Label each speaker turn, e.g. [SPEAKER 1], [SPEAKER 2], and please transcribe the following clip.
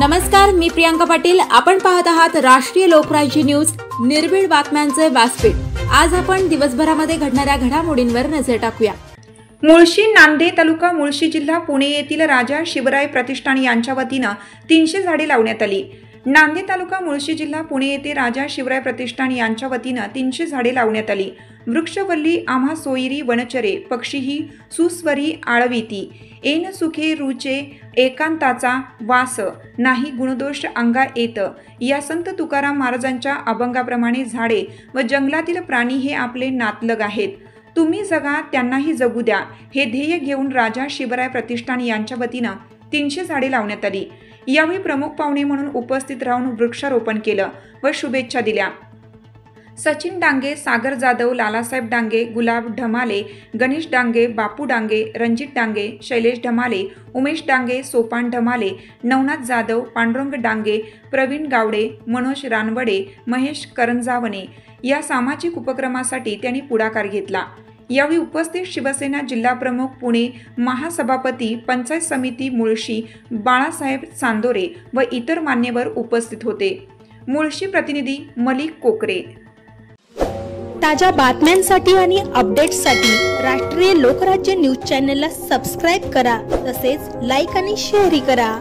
[SPEAKER 1] नमस्कार, मी प्रियांका पाटील। आपण पाहत आहात राष्ट्रीय लोकराज्य न्यूज, निर्भीड बातम्यांचे व्यासपीठ। आज आपण दिवसभरामध्ये घडणाऱ्या घडामोडींवर नजर टाकूया।
[SPEAKER 2] मुळशी नांदे तालुका मुळशी जिल्हा पुणे येथील राजा शिवराय प्रतिष्ठान यांच्या वतीने 300 झाडे लावण्यात आली। नांदे तालुका मुळशी जिल्हा पुणे येथे राजा शिवराय प्रतिष्ठान यांच्या वतीने 300 झाडे लावण्यात आली। वृक्षवल्ली आम्हा सोयरी वनचरे, पक्षीही सुस्वरी आळविती, एन सुखे रुचे एकांताचा वास, नाही गुणदोष अंगा येत, या संत तुकाराम महाराजांच्या अभंगाप्रमाणे झाडे व जंगलातील प्राणी हे आपले नातलग आहेत। तुम्ही जगा त्यांनाही जगू द्या, हे ध्येय घेऊन राजा शिवराय प्रतिष्ठान यांच्या वतीने 300 झाडे लावण्यात आली। यावेळी प्रमुख पाहुणे म्हणून उपस्थित राहून वृक्षारोपण केलं व शुभेच्छा दिल्या। सचिन डांगे, सागर जाधव, लालासाहेब डांगे, गुलाब ढमाले, गणेश डांगे, बापू डांगे, रणजित डांगे, शैलेश ढमाले, उमेश डांगे, सोपान ढमाले, नवनाथ जाधव, पांडुरंग डांगे, प्रवीण गावडे, मनोज रानवडे, महेश करंजावणे या सामाजिक उपक्रमासाठी त्यांनी पुढाकार घेतला। यावेळी उपस्थित शिवसेना जिल्हा प्रमुख पुणे, महासभापती पंचायत समिती मुळशी बाळासाहेब चांदोरे व इतर मान्यवर उपस्थित होते। मुळशी प्रतिनिधी मलिक कोकरे।
[SPEAKER 3] ताज्या बातम्यांसाठी आणि अपडेट्ससाठी राष्ट्रीय लोकराज्य न्यूज चॅनलला सबस्क्राइब करा, तसेच लाईक आणि शेअर करा।